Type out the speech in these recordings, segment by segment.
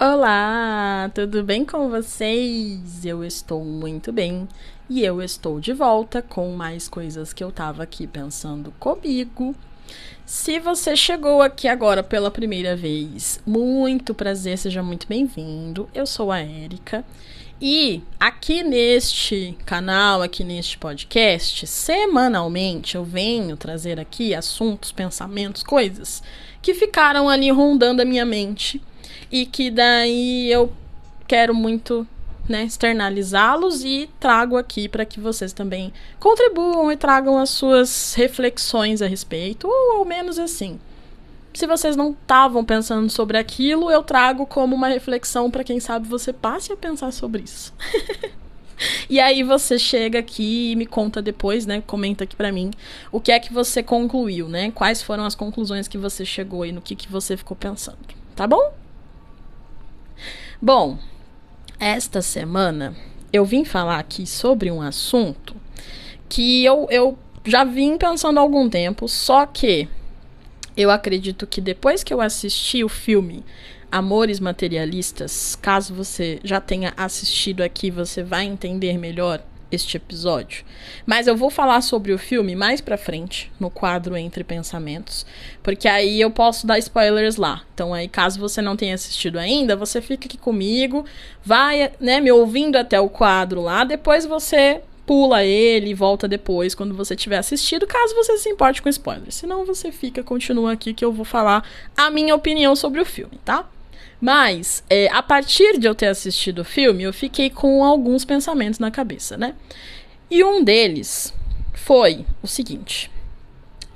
Olá, tudo bem com vocês? Eu estou muito bem e eu estou de volta com mais coisas que eu tava aqui pensando comigo. Se você chegou aqui agora pela primeira vez, muito prazer, seja muito bem-vindo. Eu sou a Érica e aqui neste canal, aqui neste podcast, semanalmente eu venho trazer aqui assuntos, pensamentos, coisas que ficaram ali rondando a minha mente. E que daí eu quero muito, né, externalizá-los e trago aqui para que vocês também contribuam e tragam as suas reflexões a respeito, ou ao menos assim. Se vocês não estavam pensando sobre aquilo, eu trago como uma reflexão para quem sabe você passe a pensar sobre isso. E aí você chega aqui e me conta depois, né, comenta aqui para mim o que é que você concluiu, né, quais foram as conclusões que você chegou e no que você ficou pensando, tá bom? Bom, esta semana eu vim falar aqui sobre um assunto que eu já vim pensando há algum tempo, só que eu acredito que depois que eu assisti o filme Amores Materialistas, caso você já tenha assistido aqui, você vai entender melhor este episódio. Mas eu vou falar sobre o filme mais pra frente, no quadro Entre Pensamentos, porque aí eu posso dar spoilers lá. Então aí, caso você não tenha assistido ainda, você fica aqui comigo, vai, né, me ouvindo até o quadro lá, depois você pula ele e volta depois, quando você tiver assistido, caso você se importe com spoilers. Senão você continua aqui que eu vou falar a minha opinião sobre o filme, tá? Mas, a partir de eu ter assistido o filme, eu fiquei com alguns pensamentos na cabeça, né? E um deles foi o seguinte: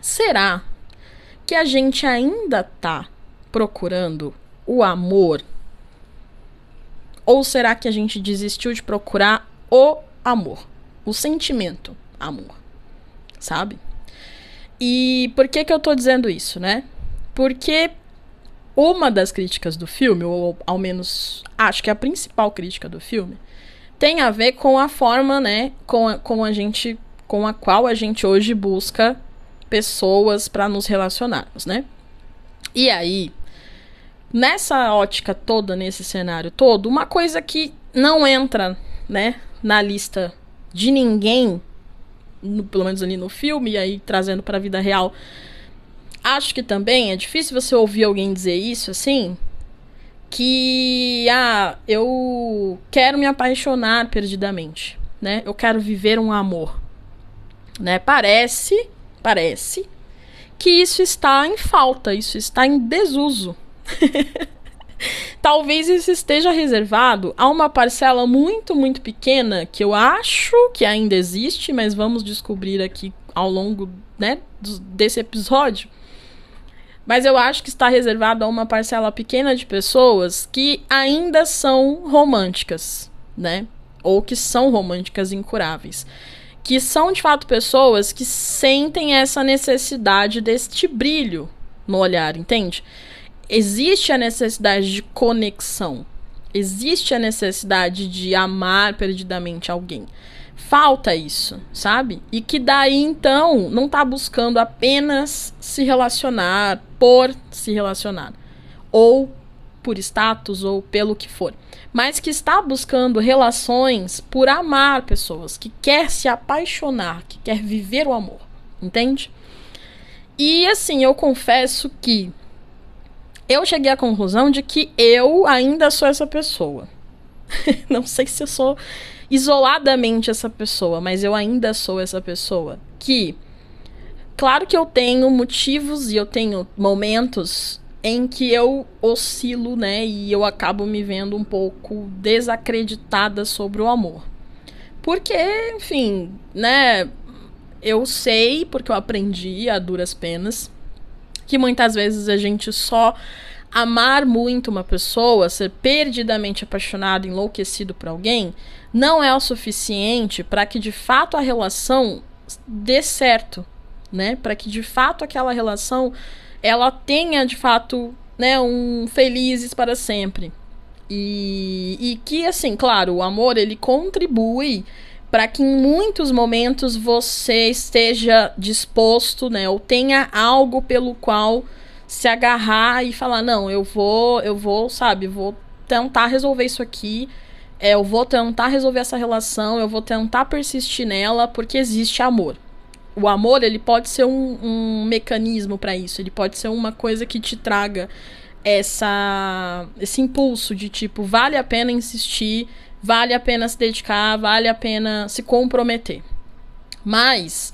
será que a gente ainda tá procurando o amor? Ou será que a gente desistiu de procurar o amor? O sentimento amor, sabe? E por que eu tô dizendo isso, né? Porque uma das críticas do filme, ou ao menos acho que a principal crítica do filme, tem a ver com a forma, né, com a qual a gente hoje busca pessoas para nos relacionarmos, né? E aí, nessa ótica toda, nesse cenário todo, uma coisa que não entra, né, na lista de ninguém, pelo menos ali no filme, e aí trazendo para a vida real, acho que também é difícil você ouvir alguém dizer isso, assim, que, eu quero me apaixonar perdidamente, né? Eu quero viver um amor, né? Parece que isso está em falta, isso está em desuso. Talvez isso esteja reservado a uma parcela muito, muito pequena, que eu acho que ainda existe, mas vamos descobrir aqui ao longo, né, desse episódio. Mas eu acho que está reservado a uma parcela pequena de pessoas que ainda são românticas, né? Ou que são românticas incuráveis. Que são, de fato, pessoas que sentem essa necessidade deste brilho no olhar, entende? Existe a necessidade de conexão. Existe a necessidade de amar perdidamente alguém. Falta isso, sabe? E que daí, então, não tá buscando apenas se relacionar por se relacionar. Ou por status, ou pelo que for. Mas que está buscando relações por amar pessoas. Que quer se apaixonar, que quer viver o amor. Entende? E, assim, eu confesso que eu cheguei à conclusão de que eu ainda sou essa pessoa. Não sei se eu sou isoladamente essa pessoa, mas eu ainda sou essa pessoa que, claro que eu tenho motivos e eu tenho momentos em que eu oscilo, né, e eu acabo me vendo um pouco desacreditada sobre o amor. Porque, enfim, né, eu sei, porque eu aprendi a duras penas, que muitas vezes a gente só amar muito uma pessoa, ser perdidamente apaixonado, enlouquecido por alguém, não é o suficiente para que de fato a relação dê certo, né? Para que de fato aquela relação ela tenha de fato, né, um felizes para sempre. E que, assim, claro, o amor ele contribui para que em muitos momentos você esteja disposto, né, ou tenha algo pelo qual se agarrar e falar, não, eu vou, sabe, vou tentar resolver isso aqui, eu vou tentar resolver essa relação, eu vou tentar persistir nela, porque existe amor. O amor, ele pode ser um mecanismo para isso, ele pode ser uma coisa que te traga esse impulso de tipo, vale a pena insistir, vale a pena se dedicar, vale a pena se comprometer. Mas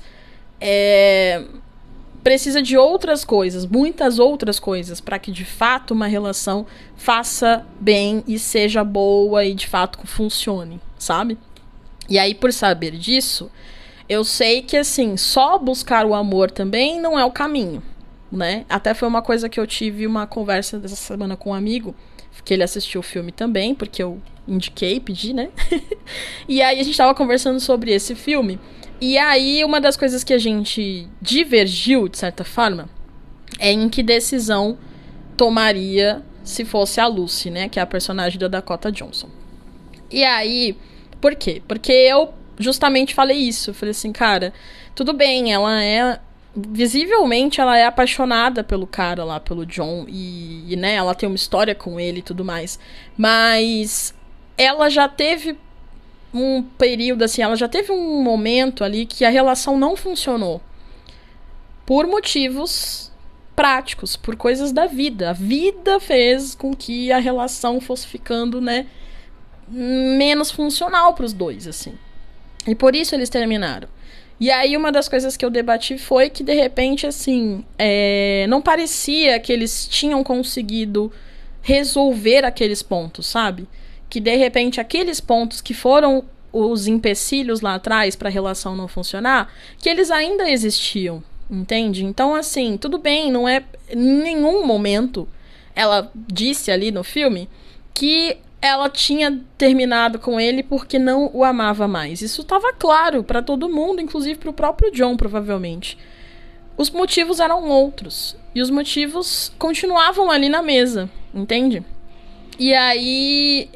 precisa de outras coisas, muitas outras coisas, para que de fato uma relação faça bem e seja boa e de fato funcione, sabe? E aí, por saber disso, eu sei que assim, só buscar o amor também não é o caminho, né? Até foi uma coisa que eu tive uma conversa dessa semana com um amigo, que ele assistiu o filme também, porque eu indiquei, pedi, né? E aí a gente tava conversando sobre esse filme. E aí uma das coisas que a gente divergiu, de certa forma, é em que decisão tomaria se fosse a Lucy, né? Que é a personagem da Dakota Johnson. E aí, por quê? Porque eu justamente falei isso. Eu falei assim, cara, tudo bem, visivelmente ela é apaixonada pelo cara lá, pelo John, e né, ela tem uma história com ele e tudo mais. Mas ela já teve um período, assim, ela já teve um momento ali que a relação não funcionou. Por motivos práticos, por coisas da vida. A vida fez com que a relação fosse ficando, né, menos funcional pros dois, assim. E por isso eles terminaram. E aí uma das coisas que eu debati foi que, de repente, assim, não parecia que eles tinham conseguido resolver aqueles pontos, sabe? Que, de repente, aqueles pontos que foram os empecilhos lá atrás para a relação não funcionar, que eles ainda existiam, entende? Então, assim, tudo bem, não é... Em nenhum momento ela disse ali no filme que ela tinha terminado com ele porque não o amava mais. Isso estava claro para todo mundo, inclusive para o próprio John, provavelmente. Os motivos eram outros. E os motivos continuavam ali na mesa, entende? E aí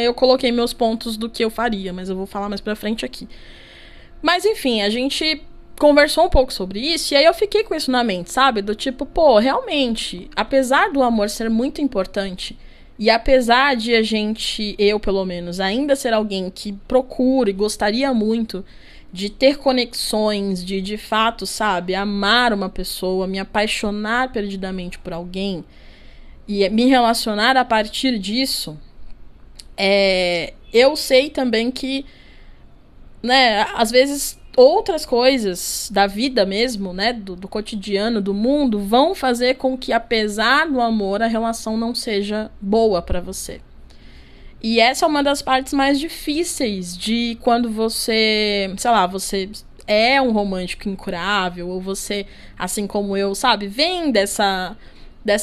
eu coloquei meus pontos do que eu faria, mas eu vou falar mais pra frente aqui. Mas enfim, a gente conversou um pouco sobre isso e aí eu fiquei com isso na mente, sabe? Do tipo, pô, realmente, apesar do amor ser muito importante e apesar de eu pelo menos, ainda ser alguém que procura e gostaria muito de ter conexões, de fato, sabe, amar uma pessoa, me apaixonar perdidamente por alguém e me relacionar a partir disso, eu sei também que, né, às vezes outras coisas da vida mesmo, né, do cotidiano, do mundo, vão fazer com que, apesar do amor, a relação não seja boa pra você. E essa é uma das partes mais difíceis de quando você, sei lá, você é um romântico incurável, ou você, assim como eu, sabe, vem dessa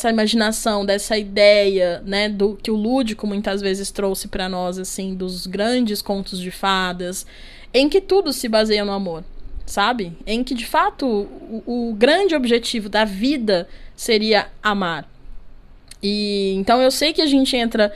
imaginação, dessa ideia, né, do que o lúdico muitas vezes trouxe pra nós, assim, dos grandes contos de fadas, em que tudo se baseia no amor, sabe? Em que, de fato, o grande objetivo da vida seria amar. E então eu sei que a gente entra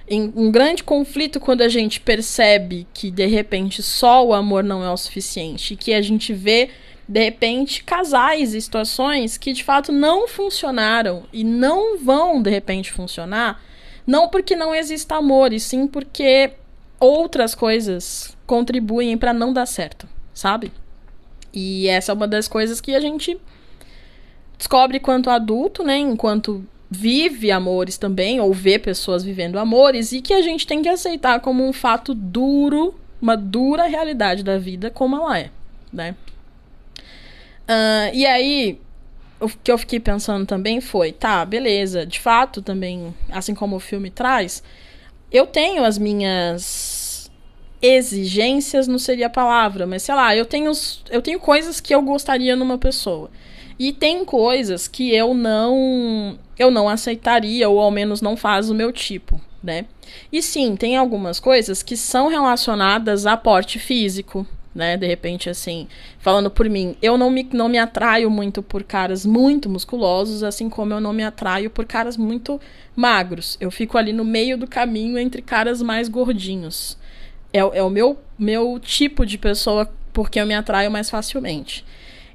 em um grande conflito quando a gente percebe que, de repente, só o amor não é o suficiente, que a gente vê, de repente, casais e situações que de fato não funcionaram e não vão, de repente, funcionar, não porque não exista amor, e sim porque outras coisas contribuem para não dar certo, sabe? E essa é uma das coisas que a gente descobre quanto adulto, né, enquanto vive amores também, ou vê pessoas vivendo amores, e que a gente tem que aceitar como um fato duro, uma dura realidade da vida como ela é, né? E aí, o que eu fiquei pensando também foi, tá, beleza, de fato também, assim como o filme traz, eu tenho as minhas exigências, não seria a palavra, mas sei lá, eu tenho coisas que eu gostaria numa pessoa. E tem coisas que eu não aceitaria, ou ao menos não faz o meu tipo, né? E sim, tem algumas coisas que são relacionadas a porte físico, né? De repente, assim, falando por mim, eu não me atraio muito por caras muito musculosos, assim como eu não me atraio por caras muito magros. Eu fico ali no meio do caminho entre caras mais gordinhos. é o meu tipo de pessoa porque eu me atraio mais facilmente.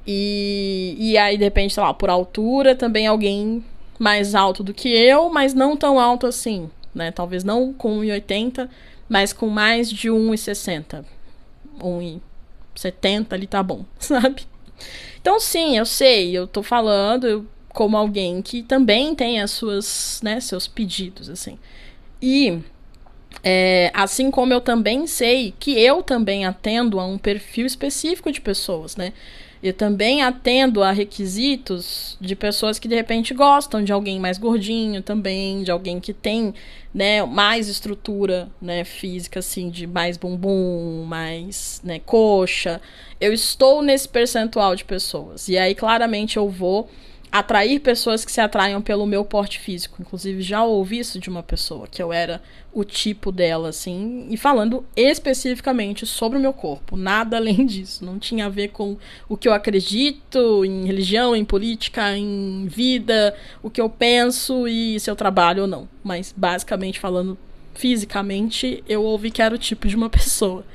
E aí, de repente, sei lá, por altura, também alguém mais alto do que eu, mas não tão alto assim, né? Talvez não com 1,80, mas com mais de 1,60. 1,70 ali tá bom, sabe? Então, sim, eu sei, eu tô falando como alguém que também tem as suas, né, seus pedidos, assim. E assim como eu também sei que eu também atendo a um perfil específico de pessoas, né? Eu também atendo a requisitos de pessoas que de repente gostam de alguém mais gordinho também, de alguém que tem, né, mais estrutura, né, física, assim, de mais bumbum, mais, né, coxa. Eu estou nesse percentual de pessoas. E aí, claramente, eu vou atrair pessoas que se atraiam pelo meu porte físico. Inclusive, já ouvi isso de uma pessoa, que eu era o tipo dela, assim, e falando especificamente sobre o meu corpo. Nada além disso. Não tinha a ver com o que eu acredito em religião, em política, em vida, o que eu penso e se eu trabalho ou não. Mas, basicamente, falando fisicamente, eu ouvi que era o tipo de uma pessoa.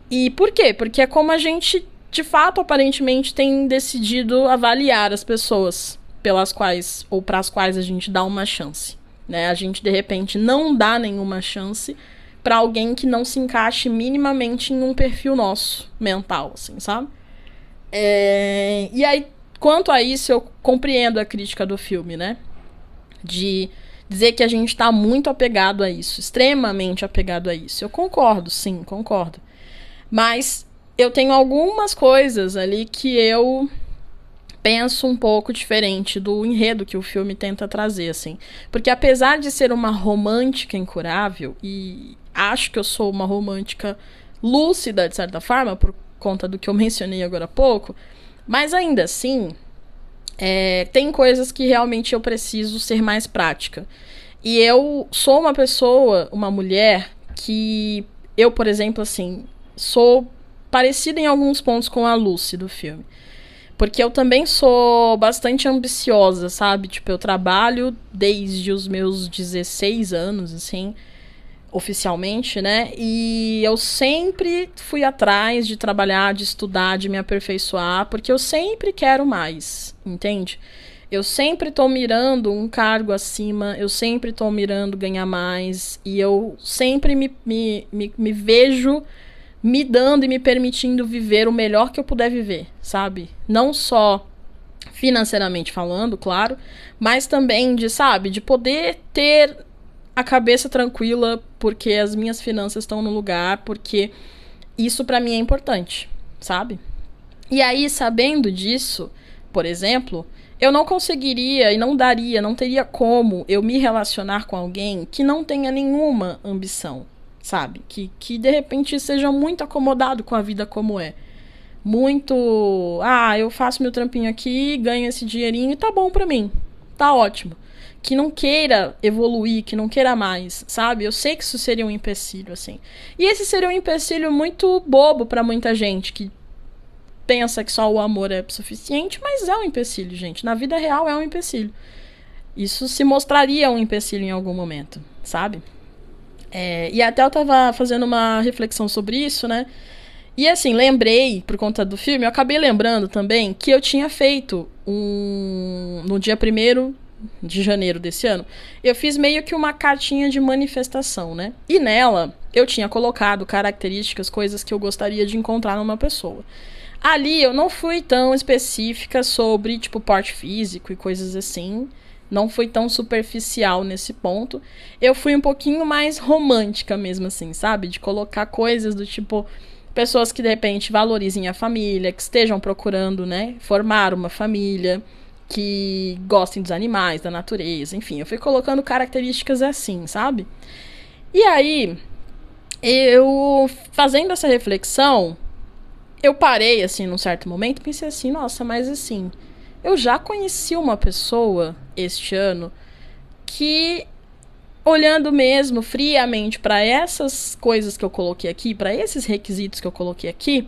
E por quê? Porque é como a gente, de fato, aparentemente, tem decidido avaliar as pessoas pelas quais, ou para as quais a gente dá uma chance. Né? A gente, de repente, não dá nenhuma chance para alguém que não se encaixe minimamente em um perfil nosso, mental, assim, sabe? E aí, quanto a isso, eu compreendo a crítica do filme, né? De dizer que a gente tá muito apegado a isso, extremamente apegado a isso. Eu concordo, sim, concordo. Mas eu tenho algumas coisas ali que eu penso um pouco diferente do enredo que o filme tenta trazer, assim. Porque apesar de ser uma romântica incurável, e acho que eu sou uma romântica lúcida, de certa forma, por conta do que eu mencionei agora há pouco, mas ainda assim, tem coisas que realmente eu preciso ser mais prática. E eu sou uma pessoa, uma mulher, que eu, por exemplo, assim, sou parecida em alguns pontos com a Lucy do filme. Porque eu também sou bastante ambiciosa, sabe? Tipo, eu trabalho desde os meus 16 anos, assim, oficialmente, né? E eu sempre fui atrás de trabalhar, de estudar, de me aperfeiçoar, porque eu sempre quero mais, entende? Eu sempre tô mirando um cargo acima, eu sempre tô mirando ganhar mais, e eu sempre me vejo me dando e me permitindo viver o melhor que eu puder viver, sabe? Não só financeiramente falando, claro, mas também de, sabe, de poder ter a cabeça tranquila porque as minhas finanças estão no lugar, porque isso pra mim é importante, sabe? E aí, sabendo disso, por exemplo, eu não conseguiria e não daria, não teria como eu me relacionar com alguém que não tenha nenhuma ambição, sabe? Que de repente seja muito acomodado com a vida como é. Muito, eu faço meu trampinho aqui, ganho esse dinheirinho e tá bom pra mim. Tá ótimo. Que não queira evoluir, que não queira mais, sabe? Eu sei que isso seria um empecilho, assim. E esse seria um empecilho muito bobo pra muita gente, que pensa que só o amor é suficiente, mas é um empecilho, gente. Na vida real é um empecilho. Isso se mostraria um empecilho em algum momento, sabe? E até eu tava fazendo uma reflexão sobre isso, né? E assim, lembrei, por conta do filme, eu acabei lembrando também que eu tinha feito no dia 1º de janeiro desse ano, eu fiz meio que uma cartinha de manifestação, né? E nela, eu tinha colocado características, coisas que eu gostaria de encontrar numa pessoa. Ali, eu não fui tão específica sobre, tipo, porte físico e coisas assim. Não fui tão superficial nesse ponto. Eu fui um pouquinho mais romântica mesmo, assim, sabe? De colocar coisas do tipo... pessoas que, de repente, valorizem a família, que estejam procurando, né, formar uma família, que gostem dos animais, da natureza, enfim. Eu fui colocando características assim, sabe? E aí, eu, fazendo essa reflexão, eu parei, assim, num certo momento e pensei assim, nossa, mas assim, eu já conheci uma pessoa este ano que... olhando mesmo friamente para essas coisas que eu coloquei aqui, para esses requisitos que eu coloquei aqui,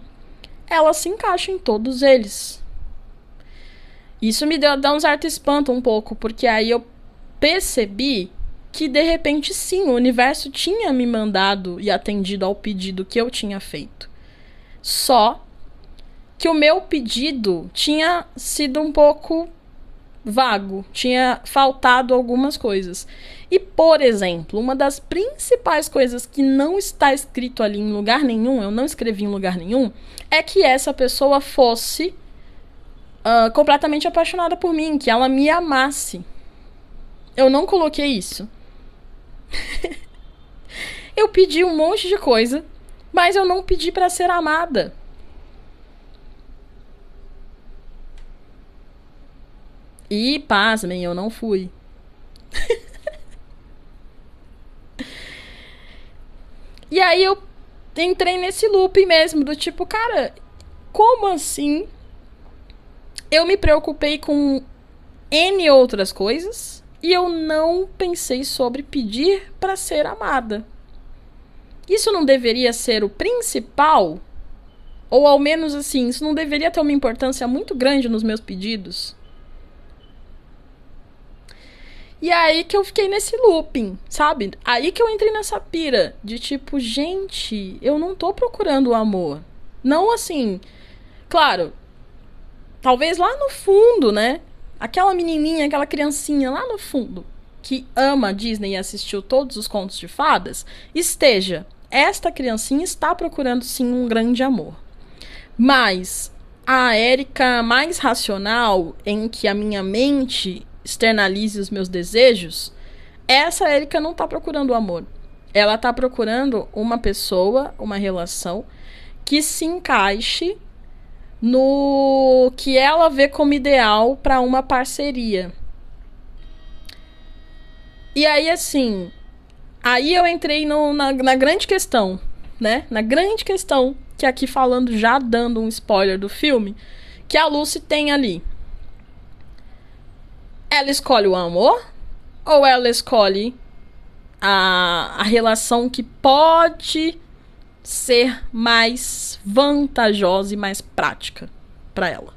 ela se encaixa em todos eles. Isso me deu um certo espanto um pouco, porque aí eu percebi que de repente sim, o universo tinha me mandado e atendido ao pedido que eu tinha feito. Só que o meu pedido tinha sido um pouco vago, tinha faltado algumas coisas. E, por exemplo, uma das principais coisas que não está escrito ali em lugar nenhum, eu não escrevi em lugar nenhum, é que essa pessoa fosse completamente apaixonada por mim, que ela me amasse. Eu não coloquei isso. Eu pedi um monte de coisa, mas eu não pedi para ser amada. E, pasmem, eu não fui. E aí eu entrei nesse loop mesmo, do tipo, cara, como assim? Eu me preocupei com N outras coisas e eu não pensei sobre pedir para ser amada. Isso não deveria ser o principal? Ou ao menos assim, isso não deveria ter uma importância muito grande nos meus pedidos? E aí que eu fiquei nesse looping, sabe? Aí que eu entrei nessa pira de tipo, gente, eu não tô procurando o amor. Não assim, claro, talvez lá no fundo, né? Aquela menininha, aquela criancinha lá no fundo, que ama a Disney e assistiu todos os contos de fadas, esta criancinha está procurando sim um grande amor. Mas a Erika mais racional, em que a minha mente externalize os meus desejos, essa Erika não tá procurando o amor. Ela tá procurando uma pessoa, uma relação que se encaixe no que ela vê como ideal para uma parceria. E aí, assim, aí eu entrei na grande questão, né? Na grande questão, que aqui falando, já dando um spoiler do filme, que a Lucy tem ali. Ela escolhe o amor ou ela escolhe a relação que pode ser mais vantajosa e mais prática para ela?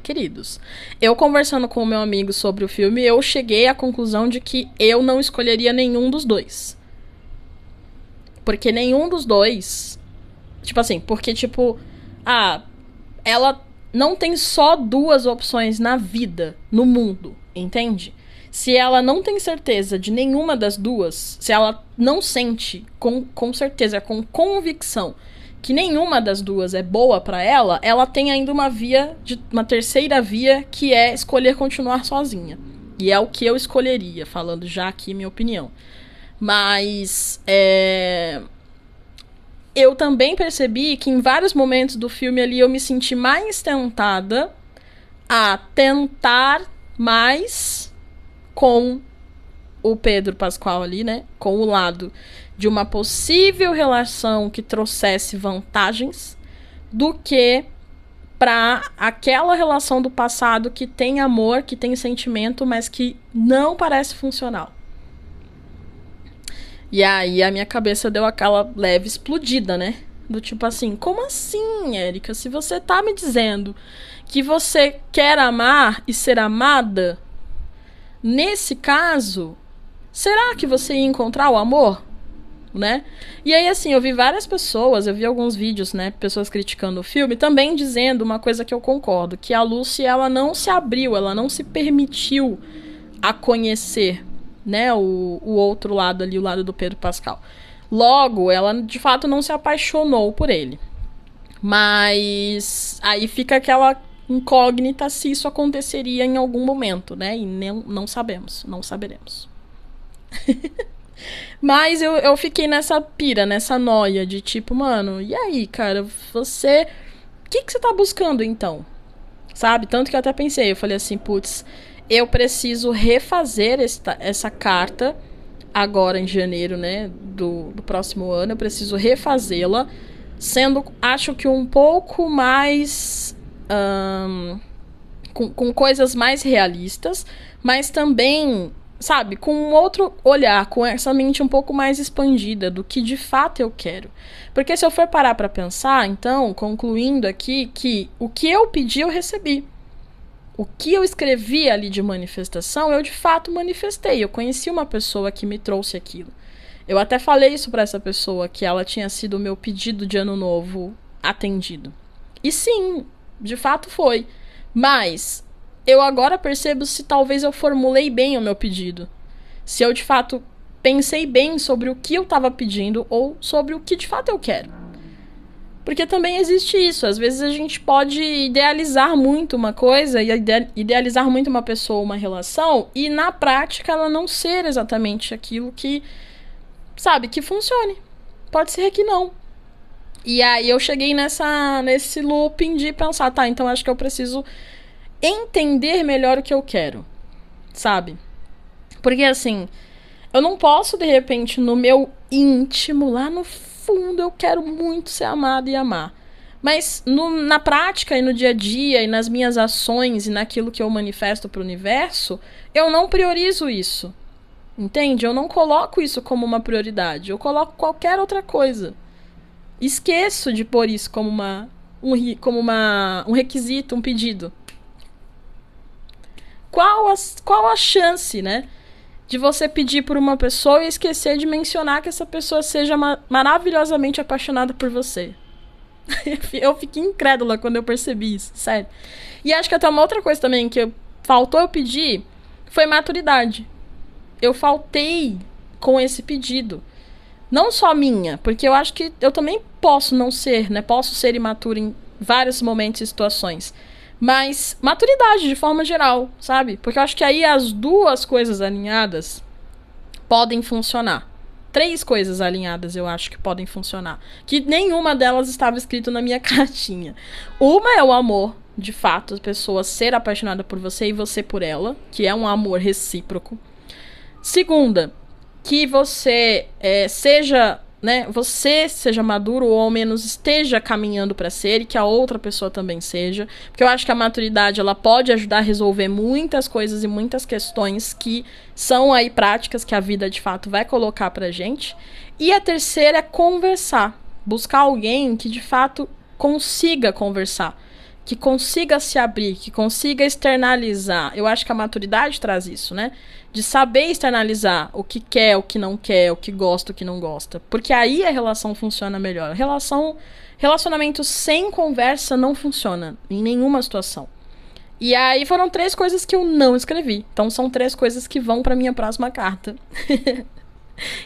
Queridos, eu conversando com o meu amigo sobre o filme, eu cheguei à conclusão de que eu não escolheria nenhum dos dois. Porque nenhum dos dois... Tipo assim, porque tipo... ela não tem só duas opções na vida, no mundo, entende? Se ela não tem certeza de nenhuma das duas, se ela não sente com certeza, com convicção, que nenhuma das duas é boa pra ela, ela tem ainda uma terceira via, que é escolher continuar sozinha. E é o que eu escolheria, falando já aqui minha opinião. Mas eu também percebi que em vários momentos do filme ali eu me senti mais tentada a tentar mais com o Pedro Pascal ali, né? Com o lado de uma possível relação que trouxesse vantagens, do que para aquela relação do passado que tem amor, que tem sentimento, mas que não parece funcional. E aí a minha cabeça deu aquela leve explodida, né? Do tipo assim, como assim, Erika? Se você tá me dizendo que você quer amar e ser amada, nesse caso, será que você ia encontrar o amor? Né? E aí, assim, eu vi várias pessoas, eu vi alguns vídeos, né? Pessoas criticando o filme, também dizendo uma coisa que eu concordo, que a Lucy, ela não se abriu, ela não se permitiu a conhecer, né, o outro lado ali, o lado do Pedro Pascal. Logo, ela de fato não se apaixonou por ele. Mas aí fica aquela incógnita se isso aconteceria em algum momento, né? E não sabemos, não saberemos. Mas eu fiquei nessa pira, nessa noia de tipo, mano, e aí, cara, você... O que você tá buscando, então? Sabe? Tanto que eu até pensei, eu falei assim, putz, eu preciso refazer essa carta agora em janeiro, né, do próximo ano. Eu preciso refazê-la, sendo, acho que um pouco mais... com coisas mais realistas, mas também, sabe, com um outro olhar, com essa mente um pouco mais expandida do que de fato eu quero. Porque se eu for parar pra pensar, então, concluindo aqui, que o que eu pedi, eu recebi. O que eu escrevi ali de manifestação, eu de fato manifestei. Eu conheci uma pessoa que me trouxe aquilo. Eu até falei isso pra essa pessoa, que ela tinha sido o meu pedido de ano novo atendido. E sim, de fato foi. Mas eu agora percebo se talvez eu formulei bem o meu pedido. Se eu de fato pensei bem sobre o que eu estava pedindo ou sobre o que de fato eu quero. Porque também existe isso. Às vezes a gente pode idealizar muito uma coisa e idealizar muito uma pessoa, uma relação, e na prática ela não ser exatamente aquilo que, sabe, que funcione. Pode ser que não. E aí eu cheguei nesse looping de pensar, tá, então acho que eu preciso entender melhor o que eu quero, sabe? Porque assim, eu não posso, de repente, no meu íntimo, lá no fundo, eu quero muito ser amado e amar. Mas na prática e no dia a dia e nas minhas ações e naquilo que eu manifesto pro universo, eu não priorizo isso. Entende? Eu não coloco isso como uma prioridade. Eu coloco qualquer outra coisa. Esqueço de pôr isso como um requisito, um pedido. Qual a chance, né? De você pedir por uma pessoa e esquecer de mencionar que essa pessoa seja maravilhosamente apaixonada por você. Eu fiquei incrédula quando eu percebi isso, sério. E acho que até uma outra coisa também que faltou eu pedir foi maturidade. Eu faltei com esse pedido. Não só minha, porque eu acho que eu também posso não ser, né? Posso ser imatura em vários momentos e situações. Mas maturidade de forma geral, sabe? Porque eu acho que aí as duas coisas alinhadas podem funcionar. 3 coisas alinhadas eu acho que podem funcionar. Que nenhuma delas estava escrito na minha cartinha. Uma é o amor, de fato, a pessoa ser apaixonada por você e você por ela, que é um amor recíproco. Segunda, que você seja, né, você seja maduro ou ao menos esteja caminhando para ser e que a outra pessoa também seja, porque eu acho que a maturidade ela pode ajudar a resolver muitas coisas e muitas questões que são aí práticas que a vida de fato vai colocar pra gente. E a terceira é conversar, buscar alguém que de fato consiga conversar, que consiga se abrir, que consiga externalizar. Eu acho que a maturidade traz isso, né? De saber externalizar o que quer, o que não quer, o que gosta, o que não gosta. Porque aí a relação funciona melhor. Relacionamento sem conversa não funciona em nenhuma situação. E aí foram 3 coisas que eu não escrevi. Então são 3 coisas que vão pra minha próxima carta.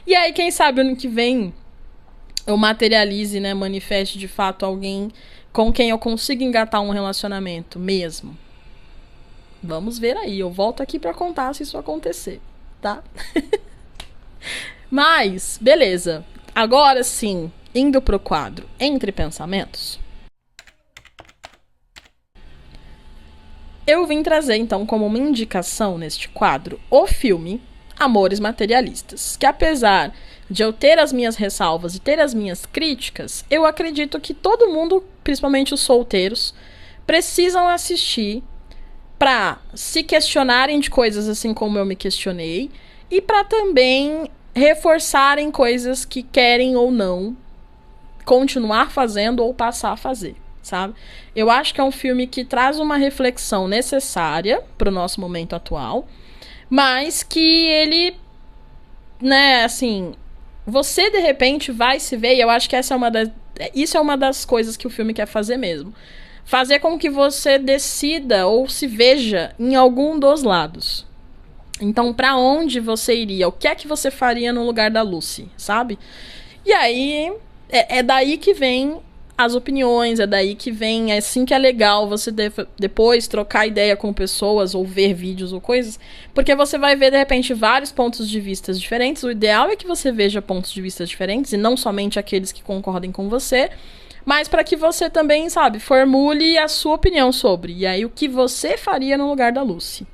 E aí, quem sabe ano que vem eu materialize, né? Manifeste de fato alguém com quem eu consiga engatar um relacionamento mesmo. Vamos ver aí. Eu volto aqui pra contar se isso acontecer, tá? Mas, beleza. Agora sim, indo pro quadro Entre Pensamentos. Eu vim trazer, então, como uma indicação neste quadro, o filme Amores Materialistas. Que apesar de eu ter as minhas ressalvas e ter as minhas críticas, eu acredito que todo mundo, principalmente os solteiros, precisam assistir para se questionarem de coisas assim como eu me questionei e para também reforçarem coisas que querem ou não continuar fazendo ou passar a fazer, sabe? Eu acho que é um filme que traz uma reflexão necessária para o nosso momento atual, mas que ele, né, assim, você de repente vai se ver, e eu acho que isso é uma das coisas que o filme quer fazer mesmo. Fazer com que você decida ou se veja em algum dos lados. Então, pra onde você iria? O que é que você faria no lugar da Lucy, sabe? E aí, é daí que vem as opiniões, é daí que vem, é assim que é legal você depois trocar ideia com pessoas ou ver vídeos ou coisas, porque você vai ver, de repente, vários pontos de vista diferentes. O ideal é que você veja pontos de vista diferentes e não somente aqueles que concordem com você, mas para que você também, sabe, formule a sua opinião sobre. E aí, o que você faria no lugar da Lucy.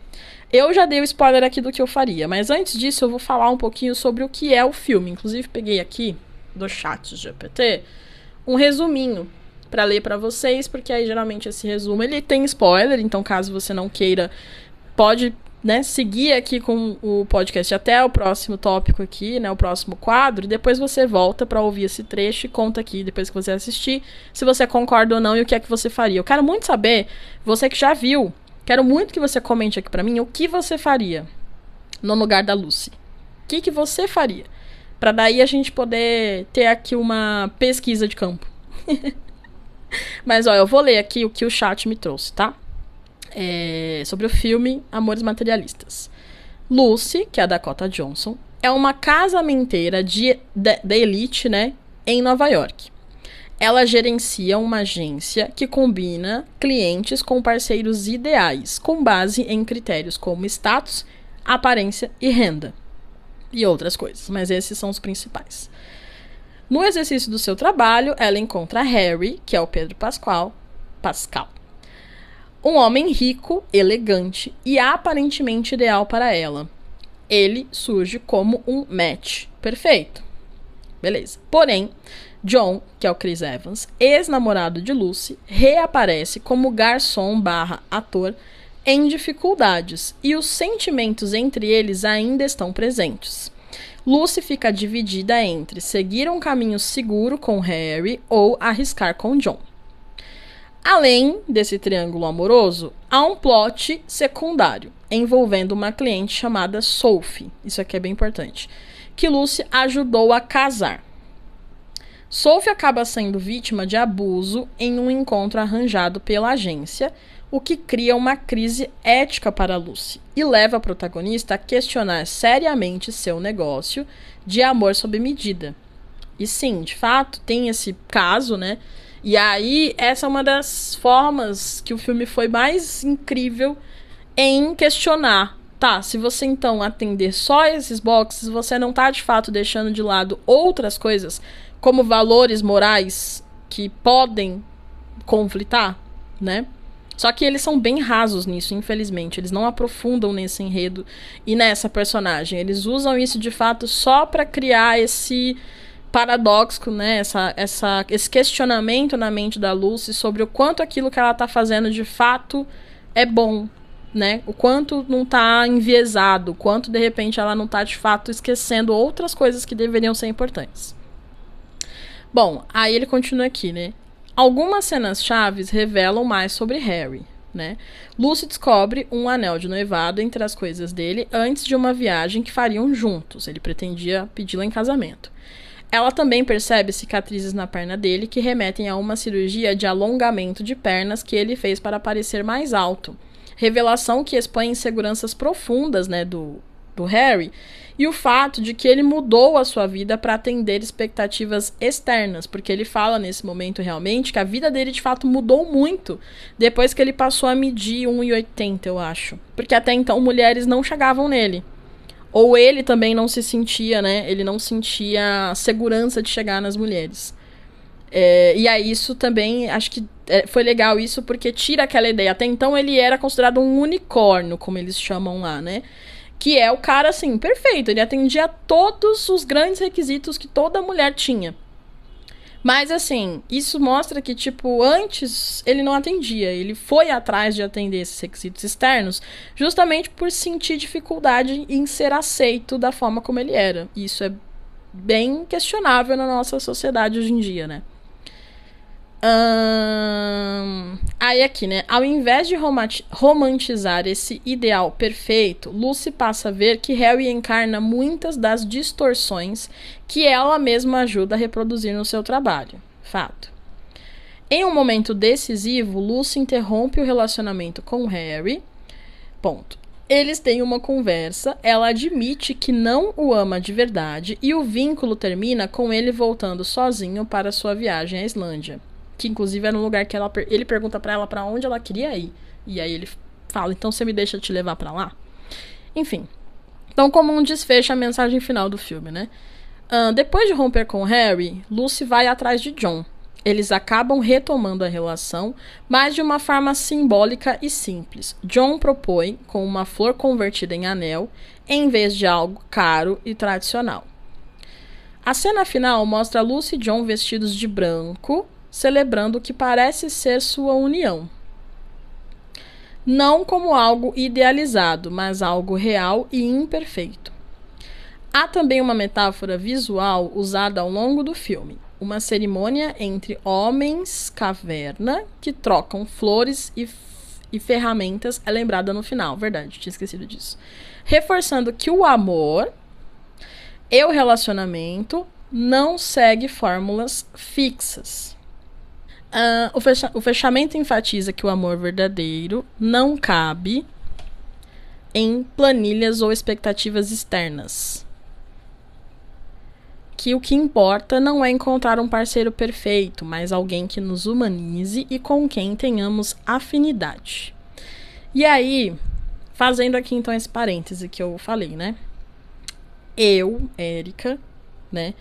Eu já dei o spoiler aqui do que eu faria, mas antes disso eu vou falar um pouquinho sobre o que é o filme. Inclusive, peguei aqui do chat GPT um resuminho para ler para vocês, porque aí geralmente esse resumo ele tem spoiler, então caso você não queira, pode, né, seguir aqui com o podcast até o próximo tópico aqui, né, o próximo quadro, e depois você volta para ouvir esse trecho e conta aqui, depois que você assistir, se você concorda ou não e o que é que você faria. Eu quero muito saber, você que já viu, Quero muito que você comente aqui pra mim o que você faria no lugar da Lucy. O que você faria? Pra daí a gente poder ter aqui uma pesquisa de campo. Mas, ó, eu vou ler aqui o que o chat me trouxe, tá? Sobre o filme Amores Materialistas. Lucy, que é a Dakota Johnson, é uma casamenteira da elite, né, em Nova York. Ela gerencia uma agência que combina clientes com parceiros ideais, com base em critérios como status, aparência e renda. E outras coisas, mas esses são os principais. No exercício do seu trabalho, ela encontra Harry, que é o Pedro Pascal, um homem rico, elegante e aparentemente ideal para ela. Ele surge como um match perfeito. Beleza. Porém, John, que é o Chris Evans, ex-namorado de Lucy, reaparece como garçom/ator em dificuldades e os sentimentos entre eles ainda estão presentes. Lucy fica dividida entre seguir um caminho seguro com Harry ou arriscar com John. Além desse triângulo amoroso, há um plot secundário envolvendo uma cliente chamada Sophie, isso aqui é bem importante, que Lucy ajudou a casar. Sophie acaba sendo vítima de abuso em um encontro arranjado pela agência, o que cria uma crise ética para Lucy e leva a protagonista a questionar seriamente seu negócio de amor sob medida. E sim, de fato, tem esse caso, né? E aí, essa é uma das formas que o filme foi mais incrível em questionar. Tá, se você então atender só esses boxes, você não tá de fato deixando de lado outras coisas, como valores morais que podem conflitar, né? Só que eles são bem rasos nisso, infelizmente. Eles não aprofundam nesse enredo e nessa personagem. Eles usam isso de fato só pra criar esse paradoxo, né? Esse questionamento na mente da Lucy sobre o quanto aquilo que ela tá fazendo de fato é bom, né? O quanto não tá enviesado, o quanto de repente ela não tá de fato esquecendo outras coisas que deveriam ser importantes. Bom, aí ele continua aqui, né? Algumas cenas chaves revelam mais sobre Harry, né? Lucy descobre um anel de noivado entre as coisas dele antes de uma viagem que fariam juntos. Ele pretendia pedi-la em casamento. Ela também percebe cicatrizes na perna dele que remetem a uma cirurgia de alongamento de pernas que ele fez para parecer mais alto. Revelação que expõe inseguranças profundas, né, do Harry, e o fato de que ele mudou a sua vida para atender expectativas externas, porque ele fala nesse momento realmente que a vida dele de fato mudou muito depois que ele passou a medir 1,80, eu acho. Porque até então mulheres não chegavam nele. Ou ele também não se sentia, né? Ele não sentia segurança de chegar nas mulheres. E aí isso também, acho que foi legal isso, porque tira aquela ideia. Até então ele era considerado um unicórnio, como eles chamam lá, né? Que é o cara, assim, perfeito. Ele atendia todos os grandes requisitos que toda mulher tinha. Mas, assim, isso mostra que, tipo, antes ele não atendia. Ele foi atrás de atender esses requisitos externos justamente por sentir dificuldade em ser aceito da forma como ele era. E isso é bem questionável na nossa sociedade hoje em dia, né? Aí aqui, né? Ao invés de romantizar esse ideal perfeito, Lucy passa a ver que Harry encarna muitas das distorções que ela mesma ajuda a reproduzir no seu trabalho. Fato. Em um momento decisivo, Lucy interrompe o relacionamento com Harry. Ponto. Eles têm uma conversa, ela admite que não o ama de verdade e o vínculo termina com ele voltando sozinho para sua viagem à Islândia. Que inclusive era um lugar que ele pergunta pra ela pra onde ela queria ir. E aí ele fala, então você me deixa te levar pra lá? Enfim. Então, como um desfecho, a mensagem final do filme, né? Depois de romper com Harry, Lucy vai atrás de John. Eles acabam retomando a relação, mas de uma forma simbólica e simples. John propõe com uma flor convertida em anel, em vez de algo caro e tradicional. A cena final mostra Lucy e John vestidos de branco, celebrando o que parece ser sua união. Não como algo idealizado, mas algo real e imperfeito. Há também uma metáfora visual usada ao longo do filme. Uma cerimônia entre homens caverna que trocam flores e ferramentas é lembrada no final. Verdade, tinha esquecido disso. Reforçando que o amor e o relacionamento não segue fórmulas fixas. O fechamento enfatiza que o amor verdadeiro não cabe em planilhas ou expectativas externas. Que o que importa não é encontrar um parceiro perfeito, mas alguém que nos humanize e com quem tenhamos afinidade. E aí, fazendo aqui então esse parêntese que eu falei, né? Eu, Érica, né,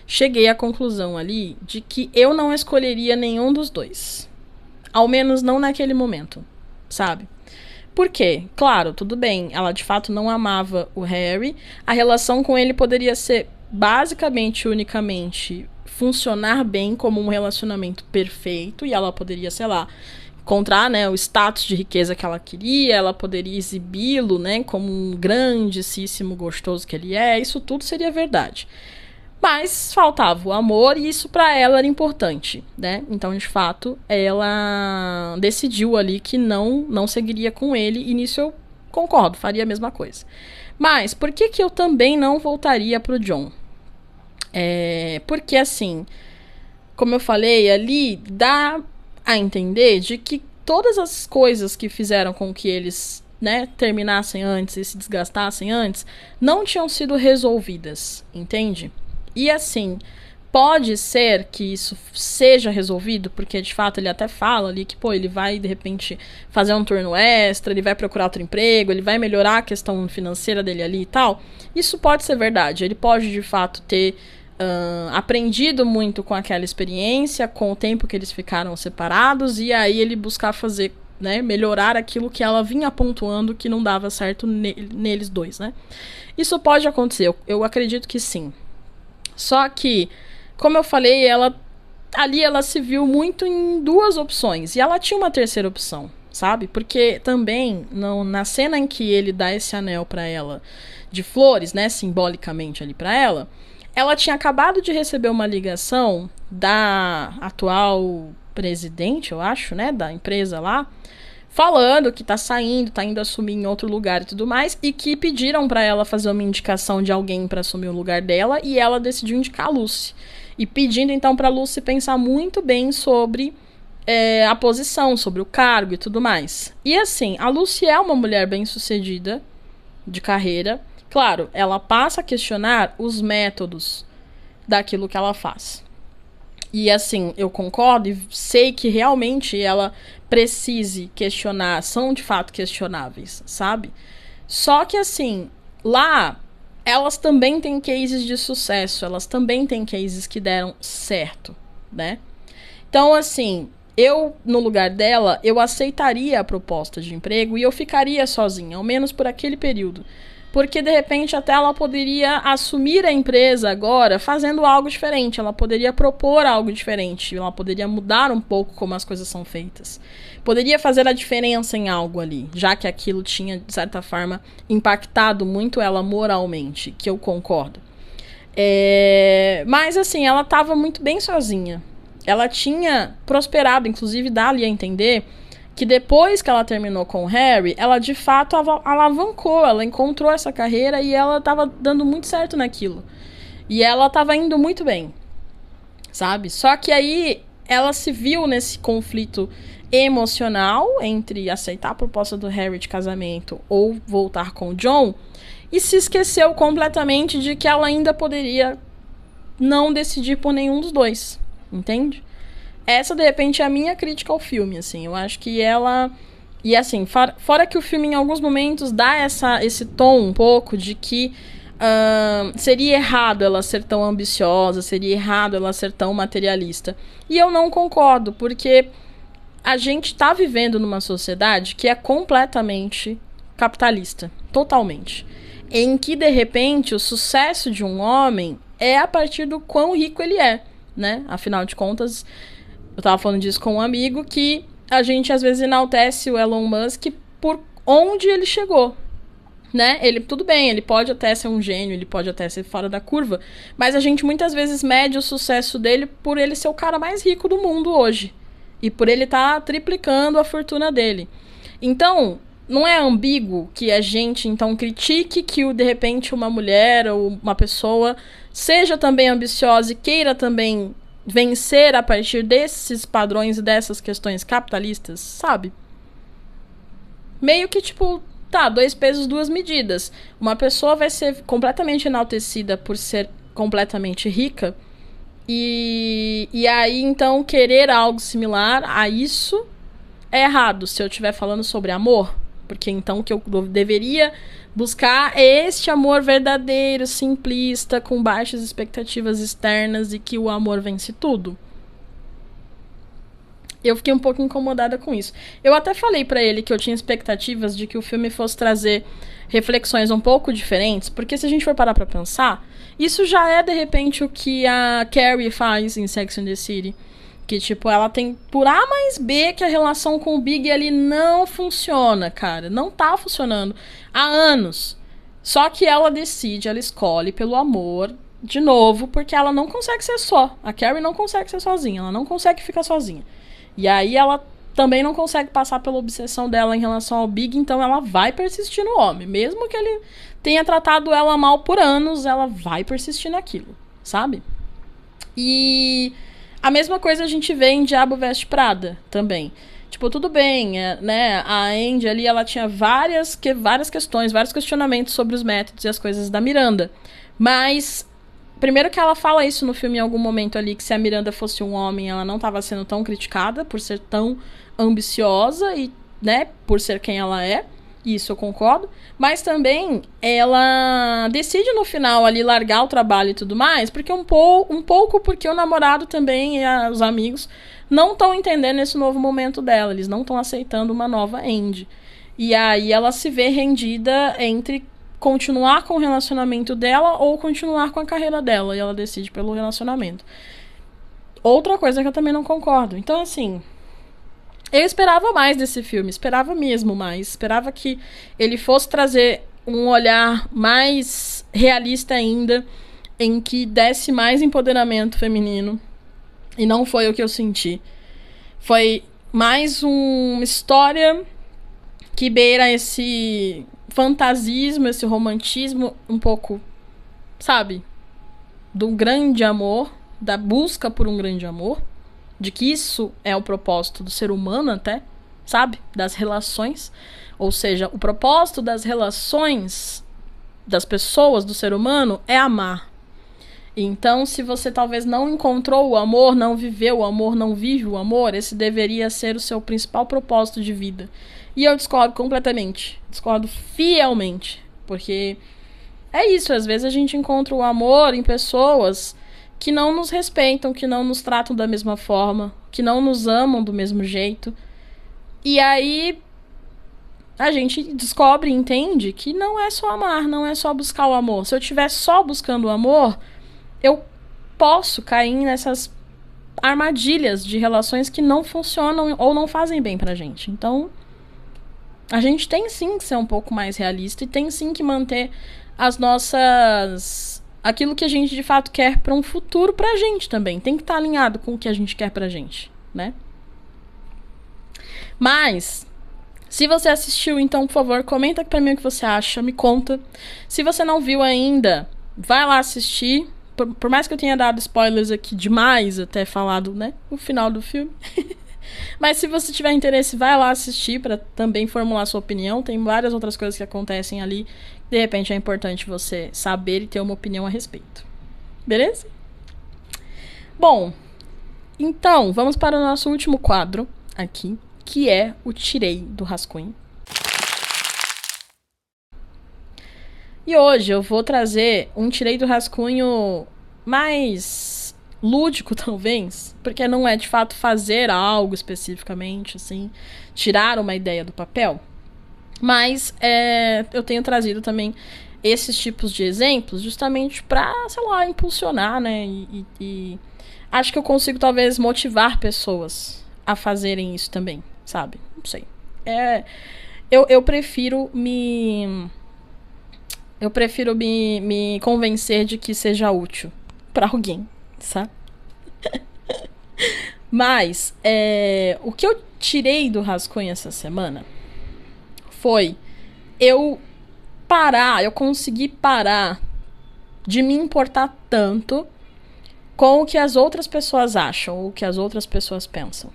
cheguei à conclusão ali de que eu não escolheria nenhum dos dois. Ao menos não naquele momento, sabe? Por quê? Claro, tudo bem, ela de fato não amava o Harry, a relação com ele poderia ser basicamente, unicamente, funcionar bem como um relacionamento perfeito, e ela poderia, sei lá, encontrar, né, o status de riqueza que ela queria, ela poderia exibi-lo, né, como um grandíssimo gostoso que ele é, isso tudo seria verdade. Mas faltava o amor e isso pra ela era importante, né? Então, de fato, ela decidiu ali que não seguiria com ele e nisso eu concordo, faria a mesma coisa. Mas por que eu também não voltaria pro John? Porque assim, como eu falei ali, dá a entender de que todas as coisas que fizeram com que eles, né, terminassem antes e se desgastassem antes, não tinham sido resolvidas, entende? E assim, pode ser que isso seja resolvido, porque de fato ele até fala ali que, pô, ele vai de repente fazer um turno extra, ele vai procurar outro emprego, ele vai melhorar a questão financeira dele ali e tal. Isso pode ser verdade, ele pode de fato ter aprendido muito com aquela experiência, com o tempo que eles ficaram separados, e aí ele buscar fazer, né, melhorar aquilo que ela vinha pontuando que não dava certo neles dois, né? Isso pode acontecer, eu acredito que sim. Só que, como eu falei, ela se viu muito em duas opções. E ela tinha uma terceira opção, sabe? Porque também, na cena em que ele dá esse anel pra ela de flores, né? Simbolicamente ali pra ela, ela tinha acabado de receber uma ligação da atual presidente, eu acho, né? Da empresa lá, falando que tá saindo, tá indo assumir em outro lugar e tudo mais, e que pediram pra ela fazer uma indicação de alguém pra assumir o lugar dela, e ela decidiu indicar a Lucy. E pedindo então pra Lucy pensar muito bem sobre a posição, sobre o cargo e tudo mais. E assim, a Lucy é uma mulher bem-sucedida de carreira. Claro, ela passa a questionar os métodos daquilo que ela faz. E assim, eu concordo e sei que realmente ela precise questionar, são de fato questionáveis, sabe? Só que assim, lá elas também têm cases de sucesso, elas também têm cases que deram certo, né? Então assim, eu no lugar dela, eu aceitaria a proposta de emprego e eu ficaria sozinha, ao menos por aquele período. Porque, de repente, até ela poderia assumir a empresa agora fazendo algo diferente. Ela poderia propor algo diferente. Ela poderia mudar um pouco como as coisas são feitas. Poderia fazer a diferença em algo ali, já que aquilo tinha, de certa forma, impactado muito ela moralmente, que eu concordo. Mas, assim, ela estava muito bem sozinha. Ela tinha prosperado, inclusive dá ali a entender que depois que ela terminou com o Harry, ela de fato alavancou, ela encontrou essa carreira e ela tava dando muito certo naquilo. E ela tava indo muito bem, sabe? Só que aí ela se viu nesse conflito emocional entre aceitar a proposta do Harry de casamento ou voltar com o John e se esqueceu completamente de que ela ainda poderia não decidir por nenhum dos dois, entende? Essa, de repente, é a minha crítica ao filme, assim. Eu acho que ela... E, assim, fora que o filme, em alguns momentos, dá esse tom um pouco de que seria errado ela ser tão ambiciosa, seria errado ela ser tão materialista. E eu não concordo, porque a gente tá vivendo numa sociedade que é completamente capitalista. Totalmente. Em que, de repente, o sucesso de um homem é a partir do quão rico ele é, né? Afinal de contas... Eu tava falando disso com um amigo, que a gente às vezes enaltece o Elon Musk por onde ele chegou, né? Ele, tudo bem, ele pode até ser um gênio, ele pode até ser fora da curva, mas a gente muitas vezes mede o sucesso dele por ele ser o cara mais rico do mundo hoje. E por ele estar triplicando a fortuna dele. Então, não é ambíguo que a gente, então, critique que, de repente, uma mulher ou uma pessoa seja também ambiciosa e queira também vencer a partir desses padrões e dessas questões capitalistas, sabe? Meio que, tipo, tá, 2 pesos, 2 medidas. Uma pessoa vai ser completamente enaltecida por ser completamente rica e aí, então, querer algo similar a isso é errado se eu estiver falando sobre amor. Porque então o que eu deveria buscar é este amor verdadeiro, simplista, com baixas expectativas externas e que o amor vence tudo. Eu fiquei um pouco incomodada com isso. Eu até falei pra ele que eu tinha expectativas de que o filme fosse trazer reflexões um pouco diferentes, porque se a gente for parar pra pensar, isso já é de repente o que a Carrie faz em Sex and the City. Que, tipo, ela tem por A mais B que a relação com o Big ali não funciona, cara. Não tá funcionando há anos. Só que ela decide, ela escolhe pelo amor, de novo, porque ela não consegue ser só. A Carrie não consegue ser sozinha, ela não consegue ficar sozinha. E aí ela também não consegue passar pela obsessão dela em relação ao Big, então ela vai persistir no homem. Mesmo que ele tenha tratado ela mal por anos, ela vai persistir naquilo, sabe? E a mesma coisa a gente vê em Diabo Veste Prada também. Tipo, tudo bem, né? A Andy ali, ela tinha várias questões, vários questionamentos sobre os métodos e as coisas da Miranda. Mas, primeiro que ela fala isso no filme em algum momento ali, que se a Miranda fosse um homem, ela não estava sendo tão criticada por ser tão ambiciosa e, né, por ser quem ela é. Isso eu concordo. Mas também ela decide no final ali largar o trabalho e tudo mais, porque um pouco porque o namorado também e os amigos não estão entendendo esse novo momento dela. Eles não estão aceitando uma nova Andy. E aí ela se vê rendida entre continuar com o relacionamento dela ou continuar com a carreira dela. E ela decide pelo relacionamento. Outra coisa que eu também não concordo. Então, assim, eu esperava mais desse filme, esperava mesmo mais. Esperava que ele fosse trazer um olhar mais realista ainda, em que desse mais empoderamento feminino. E não foi o que eu senti. Foi mais uma história que beira esse fantasismo, esse romantismo um pouco, sabe? Do grande amor, da busca por um grande amor. De que isso é o propósito do ser humano até, sabe? Das relações. Ou seja, o propósito das relações das pessoas, do ser humano, é amar. Então, se você talvez não encontrou o amor, não viveu o amor, não vive o amor, esse deveria ser o seu principal propósito de vida. E eu discordo completamente. Discordo fielmente. Porque é isso, às vezes a gente encontra o amor em pessoas que não nos respeitam, que não nos tratam da mesma forma, que não nos amam do mesmo jeito. E aí a gente descobre e entende que não é só amar, não é só buscar o amor. Se eu estiver só buscando o amor, eu posso cair nessas armadilhas de relações que não funcionam ou não fazem bem pra gente. Então, a gente tem sim que ser um pouco mais realista e tem sim que manter as nossas... aquilo que a gente de fato quer pra um futuro pra gente também. Tem que estar alinhado com o que a gente quer pra gente, né? Mas, se você assistiu, então, por favor, comenta aqui pra mim o que você acha, me conta. Se você não viu ainda, vai lá assistir. Por mais que eu tenha dado spoilers aqui demais, até falado, né, o final do filme. Mas se você tiver interesse, vai lá assistir pra também formular sua opinião. Tem várias outras coisas que acontecem ali. De repente é importante você saber e ter uma opinião a respeito. Beleza? Bom, então, vamos para o nosso último quadro aqui, que é o Tirei do Rascunho. E hoje eu vou trazer um Tirei do Rascunho mais lúdico, talvez, porque não é de fato fazer algo especificamente, assim, tirar uma ideia do papel. Mas eu tenho trazido também esses tipos de exemplos justamente pra, sei lá, impulsionar, né? E acho que eu consigo talvez motivar pessoas a fazerem isso também, sabe? Não sei. Eu prefiro me convencer de que seja útil pra alguém, sabe? Mas o que eu tirei do rascunho essa semana foi eu consegui parar de me importar tanto com o que as outras pessoas acham, o que as outras pessoas pensam.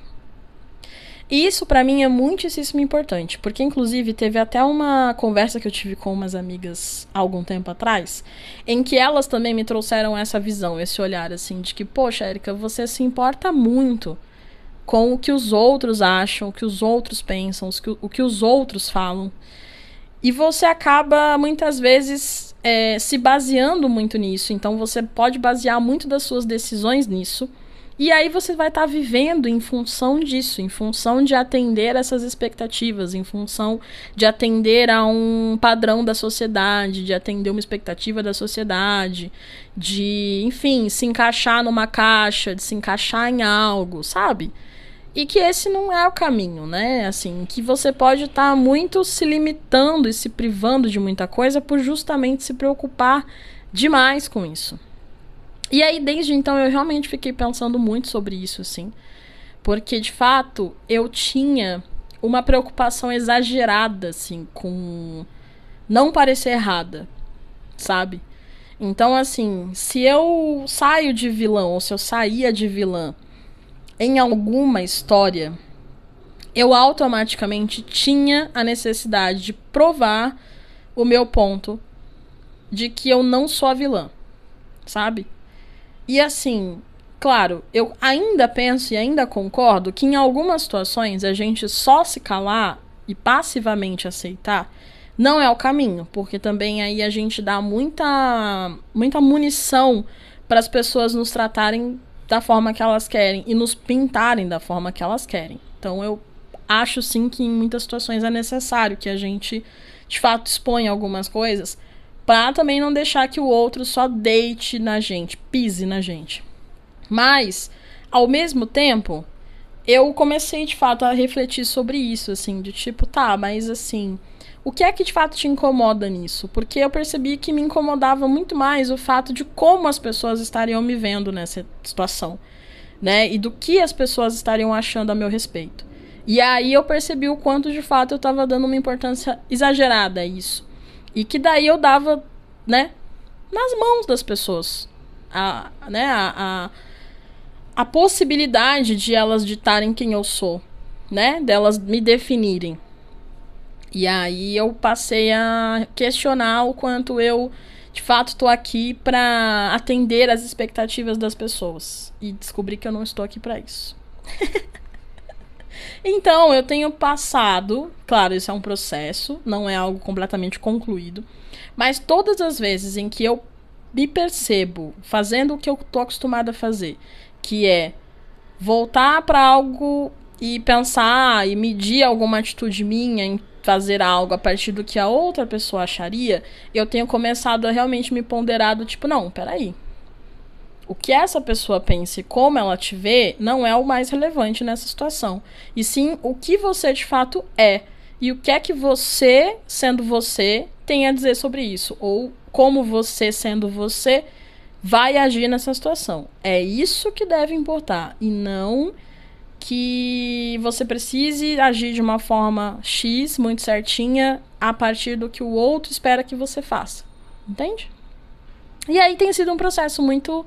E isso pra mim é muitíssimo importante, porque inclusive teve até uma conversa que eu tive com umas amigas há algum tempo atrás, em que elas também me trouxeram essa visão, esse olhar assim, de que, poxa, Érica, você se importa muito com o que os outros acham, o que os outros pensam, o que os outros falam. E você acaba, muitas vezes, se baseando muito nisso. Então, você pode basear muito das suas decisões nisso. E aí você vai estar vivendo em função disso, em função de atender essas expectativas, em função de atender a um padrão da sociedade, de atender uma expectativa da sociedade, de, enfim, se encaixar numa caixa, de se encaixar em algo, sabe? E que esse não é o caminho, né? Assim, que você pode estar muito se limitando e se privando de muita coisa por justamente se preocupar demais com isso. E aí, desde então, eu realmente fiquei pensando muito sobre isso, assim. Porque, de fato, eu tinha uma preocupação exagerada, assim, com não parecer errada, sabe? Então, assim, se eu saio de vilão, ou se eu saía de vilã em alguma história, eu automaticamente tinha a necessidade de provar o meu ponto de que eu não sou a vilã, sabe? E assim, claro, eu ainda penso e ainda concordo que em algumas situações a gente só se calar e passivamente aceitar não é o caminho, porque também aí a gente dá muita munição para as pessoas nos tratarem da forma que elas querem e nos pintarem da forma que elas querem. Então eu acho sim que em muitas situações é necessário que a gente de fato exponha algumas coisas pra também não deixar que o outro só deite na gente, pise na gente. Mas, ao mesmo tempo, eu comecei de fato a refletir sobre isso, assim, de tipo, tá, mas assim, o que é que de fato te incomoda nisso? Porque eu percebi que me incomodava muito mais o fato de como as pessoas estariam me vendo nessa situação, né? E do que as pessoas estariam achando a meu respeito. E aí eu percebi o quanto de fato eu estava dando uma importância exagerada a isso. E que daí eu dava, né, nas mãos das pessoas a possibilidade de elas ditarem quem eu sou, né, delas me definirem. E aí eu passei a questionar o quanto eu, de fato, estou aqui para atender as expectativas das pessoas. E descobri que eu não estou aqui para isso. Então, eu tenho passado, claro, isso é um processo, não é algo completamente concluído, mas todas as vezes em que eu me percebo fazendo o que eu tô acostumada a fazer, que é voltar para algo e pensar e medir alguma atitude minha em fazer algo a partir do que a outra pessoa acharia, eu tenho começado a realmente me ponderar do tipo, não, peraí. O que essa pessoa pensa e como ela te vê não é o mais relevante nessa situação. E sim o que você de fato é. E o que é que você, sendo você, tem a dizer sobre isso. Ou como você, sendo você, vai agir nessa situação. É isso que deve importar. E não que você precise agir de uma forma X, muito certinha, a partir do que o outro espera que você faça. Entende? E aí tem sido um processo muito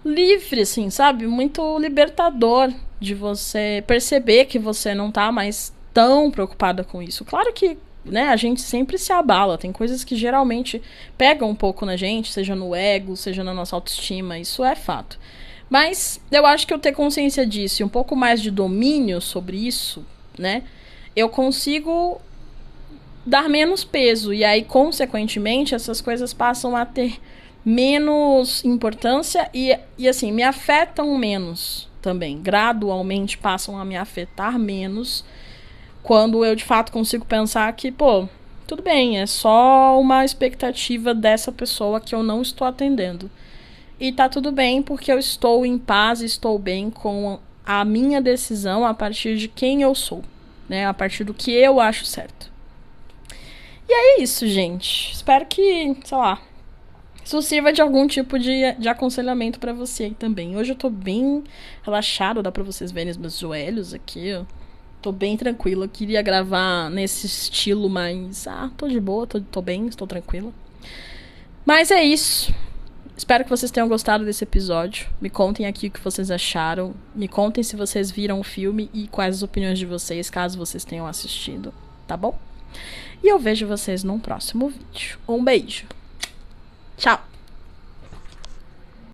livre, assim, sabe? Muito libertador de você perceber que você não tá mais tão preocupada com isso. Claro que, né, a gente sempre se abala. Tem coisas que geralmente pegam um pouco na gente, seja no ego, seja na nossa autoestima. Isso é fato. Mas eu acho que eu ter consciência disso e um pouco mais de domínio sobre isso, né? Eu consigo dar menos peso. E aí, consequentemente, essas coisas passam a ter menos importância e assim, me afetam menos também. Gradualmente passam a me afetar menos quando eu de fato consigo pensar que, pô, tudo bem, é só uma expectativa dessa pessoa que eu não estou atendendo. E tá tudo bem porque eu estou em paz, estou bem com a minha decisão a partir de quem eu sou, né? A partir do que eu acho certo. E é isso, gente. Espero que, sei lá, isso sirva de algum tipo de aconselhamento pra você aí também. Hoje eu tô bem relaxado, dá pra vocês verem os meus joelhos aqui, ó. Tô bem tranquila. Queria gravar nesse estilo, mas... tô de boa, tô bem, estou tranquila. Mas é isso. Espero que vocês tenham gostado desse episódio. Me contem aqui o que vocês acharam. Me contem se vocês viram o filme e quais as opiniões de vocês, caso vocês tenham assistido. Tá bom? E eu vejo vocês num próximo vídeo. Um beijo. Tchau.